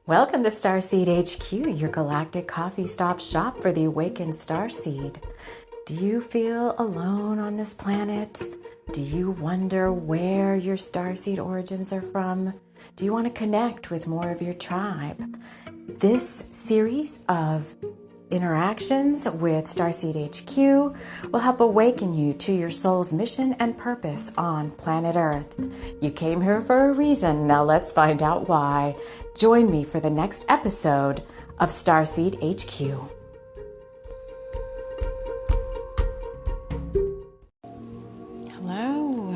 Welcome to Starseed HQ, your galactic coffee stop shop for the awakened starseed. Do you feel alone on this planet? Do you wonder where your starseed origins are from? Do you want to connect with more of your tribe? This series of interactions with Starseed HQ will help awaken you to your soul's mission and purpose on planet Earth. You came here for a reason. Now let's find out why. Join me for the next episode of Starseed HQ.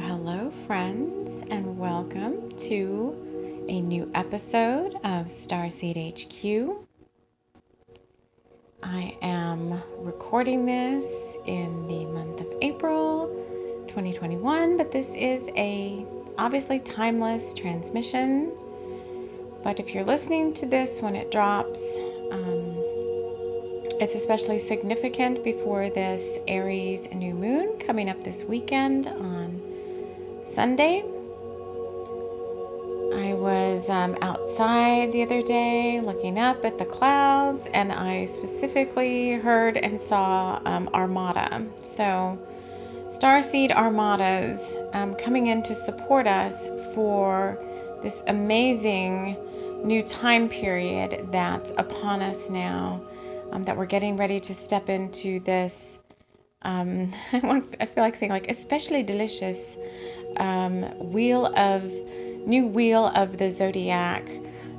Hello friends, and welcome to a new episode of Starseed HQ. I am recording this in the month of April 2021, but this is a obviously timeless transmission. But if you're listening to this when it drops, it's especially significant before this Aries new moon coming up this weekend on Sunday. I was outside the other day looking up at the clouds, and I specifically heard and saw Armada. So Starseed Armadas coming in to support us for this amazing new time period that's upon us now, that we're getting ready to step into this, I feel like saying especially delicious wheel of the zodiac,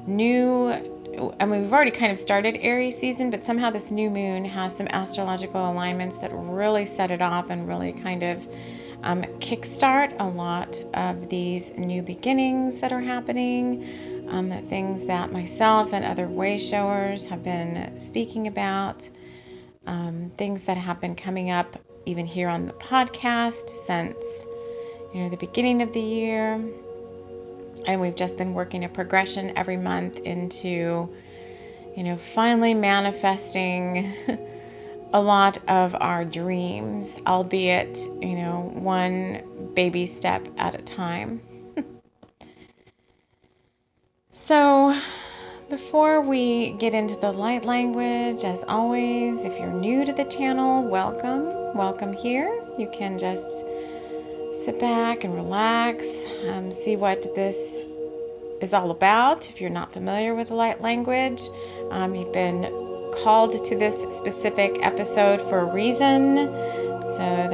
we've already kind of started Aries season, but somehow this new moon has some astrological alignments that really set it off and really kind of kickstart a lot of these new beginnings that are happening, things that myself and other way showers have been speaking about, things that have been coming up even here on the podcast since the beginning of the year. And we've just been working a progression every month into, finally manifesting a lot of our dreams, albeit, one baby step at a time. So before we get into the light language, as always, if you're new to the channel, welcome here. You can just sit back and relax, see what this is all about. If you're not familiar with the light language, you've been called to this specific episode for a reason. So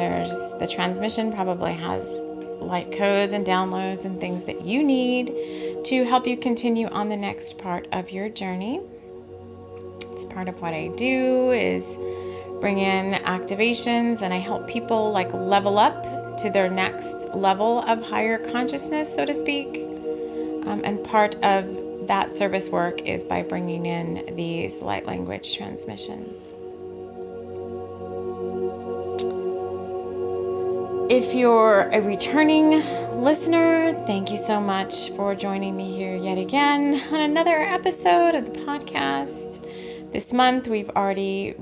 the transmission probably has light codes and downloads and things that you need to help you continue on the next part of your journey. It's part of what I do is bring in activations, and I help people level up to their next level of higher consciousness, so to speak. And part of that service work is by bringing in these light language transmissions. If you're a returning listener, thank you so much for joining me here yet again on another episode of the podcast. This month, we've already,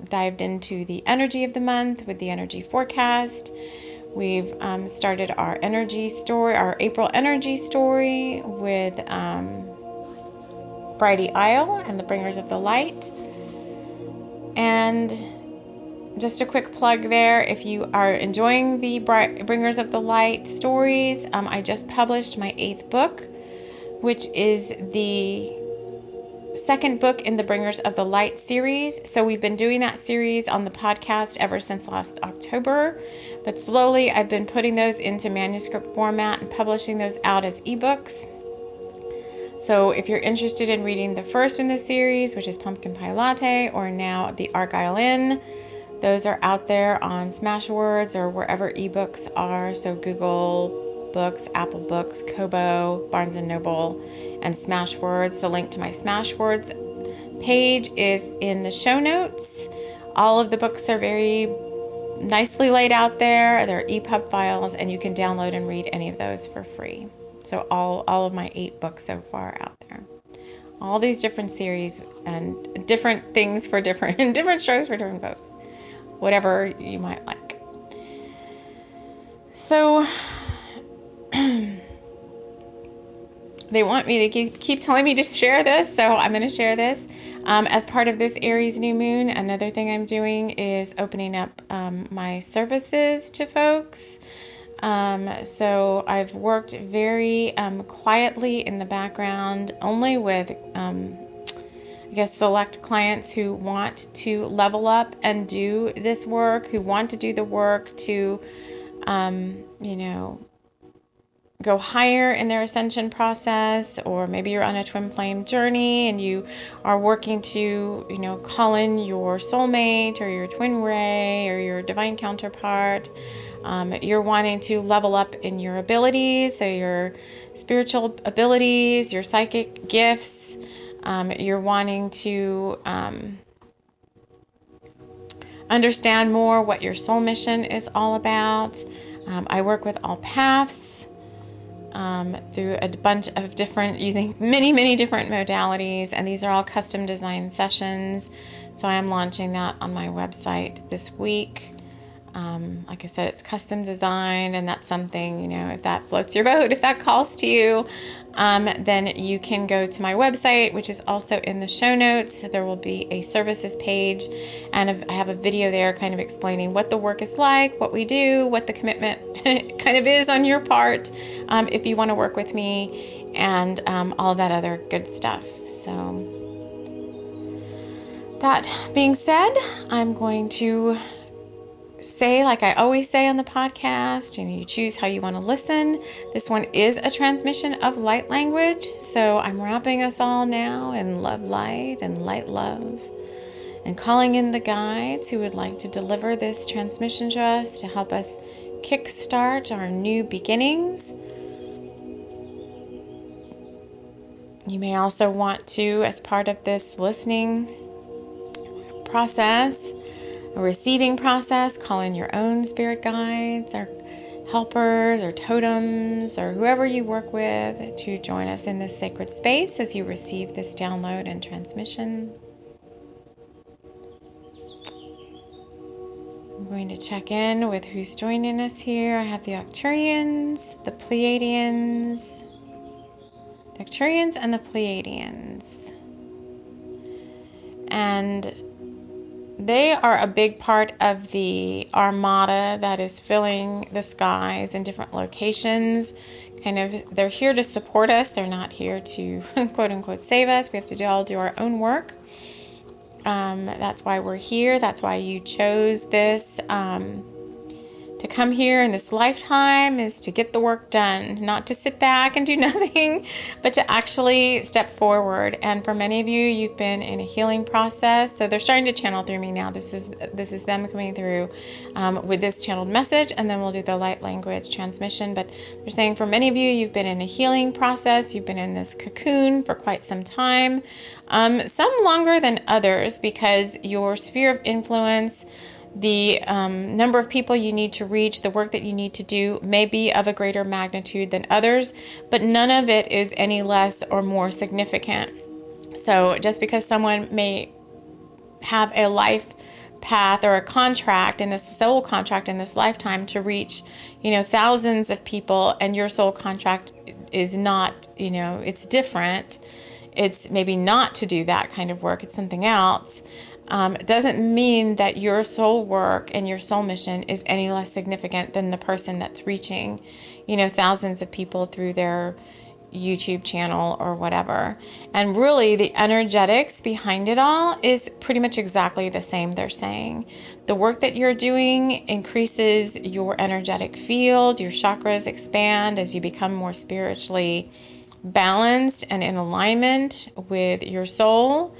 dived into the energy of the month with the energy forecast. We've started our energy story, our April energy story with Brighty Isle and the Bringers of the Light. And just a quick plug there, if you are enjoying the Bringers of the Light stories, I just published my 8th book, which is the second book in the Bringers of the Light series. So we've been doing that series on the podcast ever since last October, but slowly I've been putting those into manuscript format and publishing those out as ebooks. So if you're interested in reading the first in the series, which is Pumpkin Pie Latte, or now the Argyle Inn, those are out there on Smashwords or wherever ebooks are. So Google Books, Apple Books, Kobo, Barnes & Noble, and Smashwords. The link to my Smashwords page is in the show notes. All of the books are very nicely laid out there. They're EPUB files, and you can download and read any of those for free. So all of my 8 books so far are out there. All these different series and different things for different strokes for different folks. Whatever you might like. So they want me to keep telling me to share this, so I'm going to share this. As part of this Aries new moon, another thing I'm doing is opening up my services to folks. So I've worked very quietly in the background, only with I guess select clients who want to level up and do this work, who want to do the work to, go higher in their ascension process, or maybe you're on a twin flame journey and you are working to, call in your soulmate or your twin ray or your divine counterpart. You're wanting to level up in your abilities, so your spiritual abilities, your psychic gifts. You're wanting to understand more what your soul mission is all about. I work with all paths through a bunch of different, using many different modalities, and these are all custom design sessions. So I am launching that on my website this week. Like I said, it's custom designed, and that's something, if that floats your boat, if that calls to you, then you can go to my website, which is also in the show notes. There will be a services page, and I have a video there kind of explaining what the work is like, what we do, what the commitment kind of is on your part, if you want to work with me, and all that other good stuff. So that being said, I'm going to say, like I always say on the podcast, you choose how you want to listen. This one is a transmission of light language, so I'm wrapping us all now in love light and light love, and calling in the guides who would like to deliver this transmission to us to help us kickstart our new beginnings. You may also want to, as part of this listening process, a receiving process, call in your own spirit guides or helpers or totems or whoever you work with to join us in this sacred space as you receive this download and transmission. I'm going to check in with who's joining us here. I have the Arcturians, the Pleiadians, and the Pleiadians. And they are a big part of the armada that is filling the skies in different locations. They're here to support us. They're not here to quote unquote save us. We have to all do our own work. That's why we're here. That's why you chose this to come here in this lifetime, is to get the work done, not to sit back and do nothing, but to actually step forward. And for many of you, you've been in a healing process. So they're starting to channel through me now. This is them coming through with this channeled message, and then we'll do the light language transmission. But they're saying for many of you, you've been in a healing process. You've been in this cocoon for quite some time, some longer than others, because your sphere of influence, the number of people you need to reach, the work that you need to do may be of a greater magnitude than others, but none of it is any less or more significant. So just because someone may have a life path or a contract in this soul contract in this lifetime to reach, thousands of people, and your soul contract is not, it's different. It's maybe not to do that kind of work. It's something else. It doesn't mean that your soul work and your soul mission is any less significant than the person that's reaching, thousands of people through their YouTube channel or whatever. And really, the energetics behind it all is pretty much exactly the same, they're saying. The work that you're doing increases your energetic field, your chakras expand as you become more spiritually balanced and in alignment with your soul.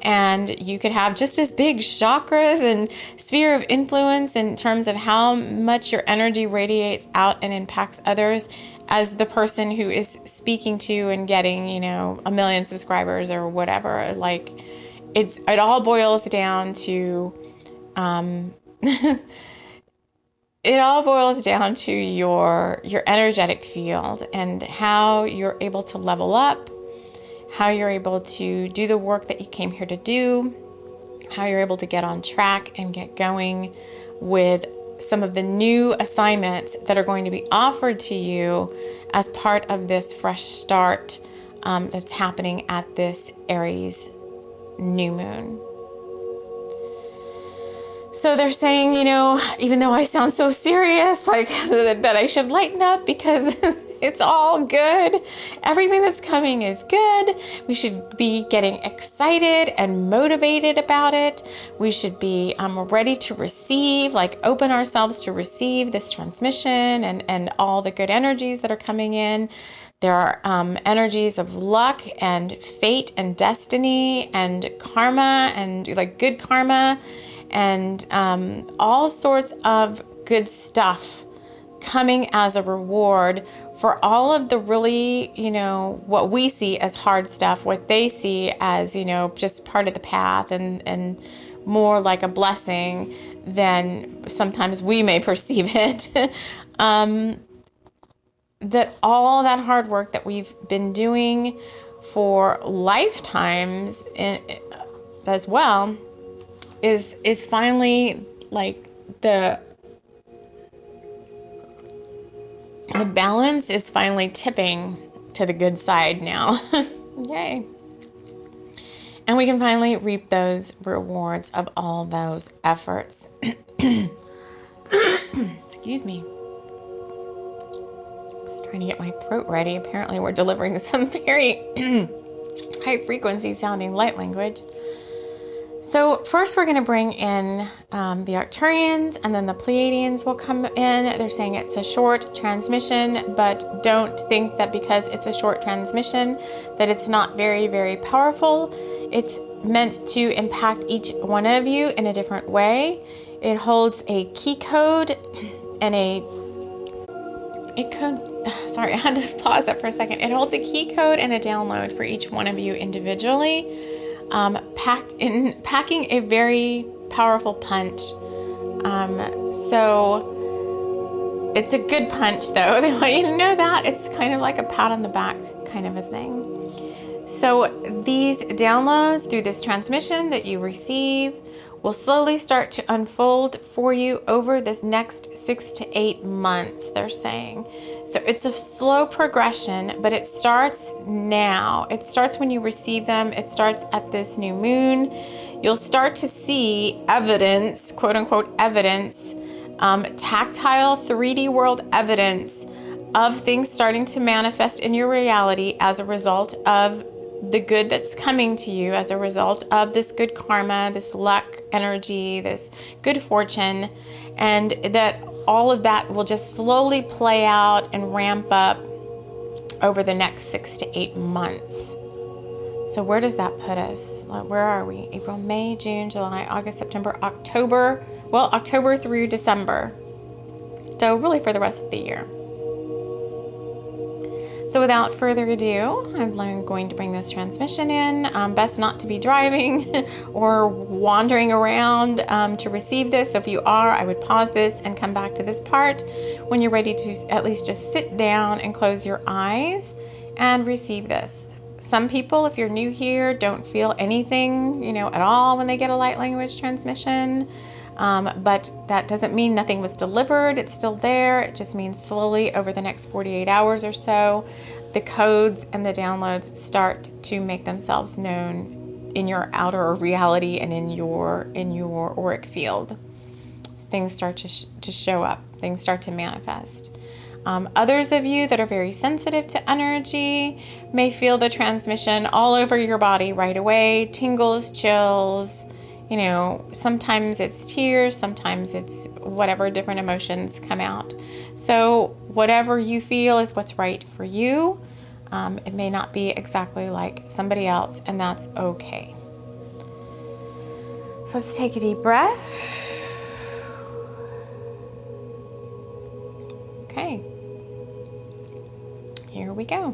And you could have just as big chakras and sphere of influence in terms of how much your energy radiates out and impacts others as the person who is speaking to and getting, 1 million subscribers or whatever. Like, it all boils down to, your energetic field and how you're able to level up, how you're able to do the work that you came here to do, how you're able to get on track and get going with some of the new assignments that are going to be offered to you as part of this fresh start that's happening at this Aries new moon. So they're saying, even though I sound so serious, like that I should lighten up because it's all good. Everything that's coming is good. We should be getting excited and motivated about it. We should be ready to receive, like open ourselves to receive this transmission and all the good energies that are coming in. There are energies of luck and fate and destiny and karma and like good karma and all sorts of good stuff coming as a reward for all of the really, what we see as hard stuff, what they see as, just part of the path and more like a blessing than sometimes we may perceive it. That all that hard work that we've been doing for lifetimes as well is finally like the balance is finally tipping to the good side now. Yay. And we can finally reap those rewards of all those efforts. Excuse me. Just trying to get my throat ready. Apparently we're delivering some very high frequency sounding light language. So first we're going to bring in the Arcturians, and then the Pleiadians will come in. They're saying it's a short transmission, but don't think that because it's a short transmission that it's not very, very powerful. It's meant to impact each one of you in a different way. It holds a key code and I had to pause that for a second. It holds a key code and a download for each one of you individually. Packing a very powerful punch. So it's a good punch, though. They want you to know that. It's kind of like a pat on the back kind of a thing. So these downloads through this transmission that you receive will slowly start to unfold for you over this next 6 to 8 months, they're saying. So it's a slow progression, but it starts now. It starts when you receive them. It starts at this new moon. You'll start to see evidence, quote unquote evidence, tactile 3D world evidence of things starting to manifest in your reality as a result of the good that's coming to you, as a result of this good karma, this luck energy, this good fortune, and that all of that will just slowly play out and ramp up over the next 6 to 8 months. So where does that put us? Where are we? April, May, June, July, August, September, October. Well, October through December. So really for the rest of the year. So without further ado, I'm going to bring this transmission in. Best not to be driving or wandering around to receive this. So if you are, I would pause this and come back to this part when you're ready to at least just sit down and close your eyes and receive this. Some people, if you're new here, don't feel anything, at all when they get a light language transmission. But that doesn't mean nothing was delivered. It's still there. It just means slowly over the next 48 hours or so, the codes and the downloads start to make themselves known in your outer reality and in your auric field. Things start to show up. Things start to manifest. Others of you that are very sensitive to energy may feel the transmission all over your body right away. Tingles, chills. Sometimes it's tears, sometimes it's whatever different emotions come out. So whatever you feel is what's right for you. It may not be exactly like somebody else, and that's okay. So let's take a deep breath. Okay. Here we go.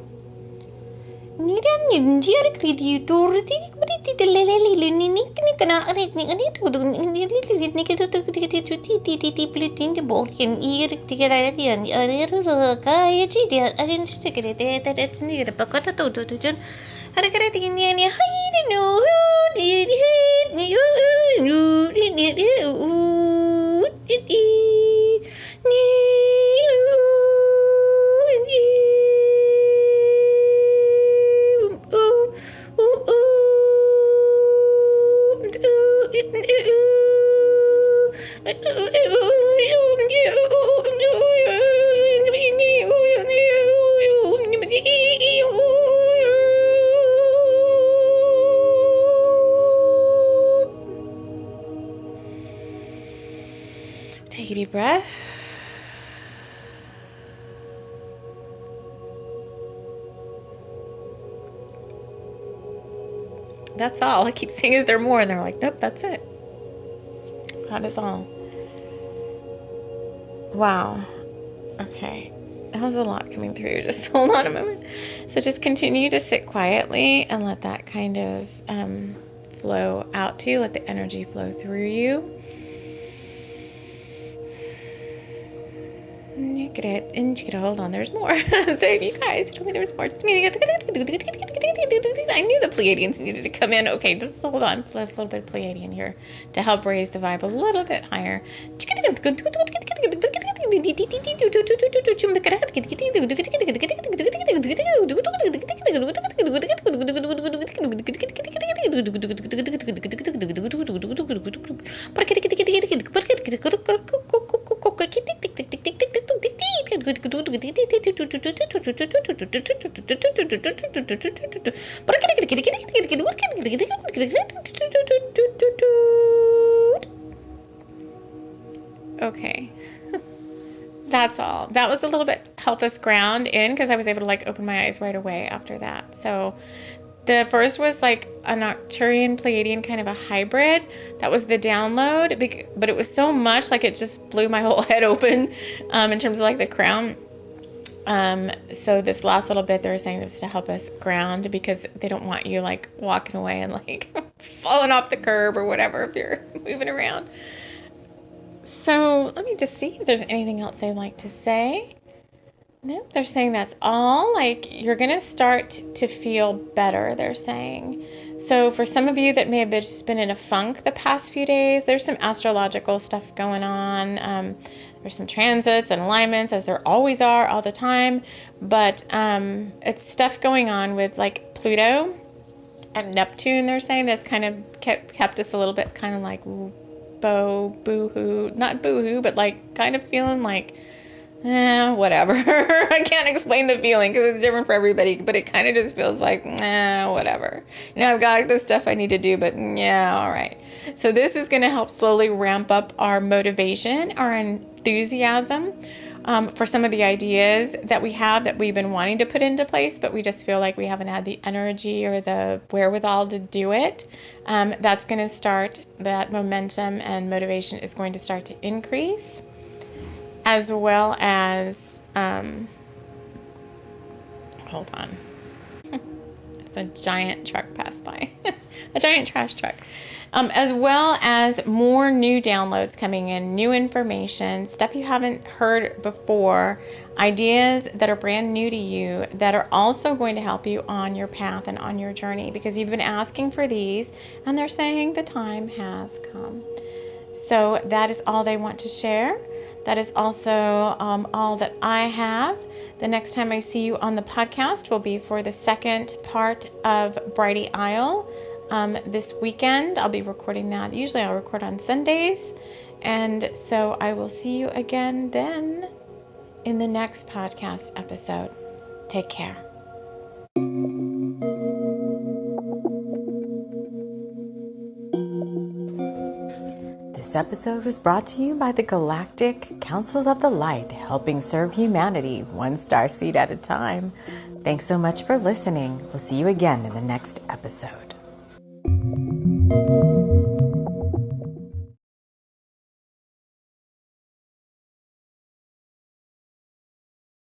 deep breath. That's all. I keep saying, is there more? And they're like, nope, that's it. That is all. Wow. Okay. That was a lot coming through. Just hold on a moment. So just continue to sit quietly and let that kind of flow out to you. Let the energy flow through you. Hold on, there's more. So you guys told me there was more. I knew the Pleiadians needed to come in. Okay, just hold on. So let's a little bit of Pleiadian here to help raise the vibe a little bit higher. Okay. That's all. That was a little bit help us ground in, because I was able to like open my eyes right away after that. So the first was like a Nocturian Pleiadian kind of a hybrid. That was the download, but it was so much like it just blew my whole head open in terms of like the crown. So this last little bit they're saying this to help us ground, because they don't want you like walking away and like falling off the curb or whatever if you're moving around. So let me just see if there's anything else they'd like to say. Nope, they're saying that's all. Like, you're going to start to feel better, they're saying. So for some of you that may have just been in a funk the past few days, there's some astrological stuff going on. There's some transits and alignments, as there always are all the time. But it's stuff going on with like Pluto and Neptune, they're saying, that's kind of kept us a little bit kind of like boo-hoo. Not boo-hoo, but like kind of feeling like, whatever. I can't explain the feeling because it's different for everybody, but it kind of just feels like, whatever. I've got this stuff I need to do, but yeah, all right. So this is going to help slowly ramp up our motivation, our enthusiasm for some of the ideas that we have that we've been wanting to put into place, but we just feel like we haven't had the energy or the wherewithal to do it. That's going to start, that momentum and motivation is going to start to increase. As well as, hold on, it's a giant truck passed by, a giant trash truck, as well as more new downloads coming in, new information, stuff you haven't heard before, ideas that are brand new to you that are also going to help you on your path and on your journey, because you've been asking for these and they're saying the time has come. So that is all they want to share. That is also all that I have. The next time I see you on the podcast will be for the second part of Brighty Isle this weekend. I'll be recording that. Usually I'll record on Sundays. And so I will see you again then in the next podcast episode. Take care. This episode was brought to you by the Galactic Council of the Light, helping serve humanity one starseed at a time. Thanks so much for listening. We'll see you again in the next episode.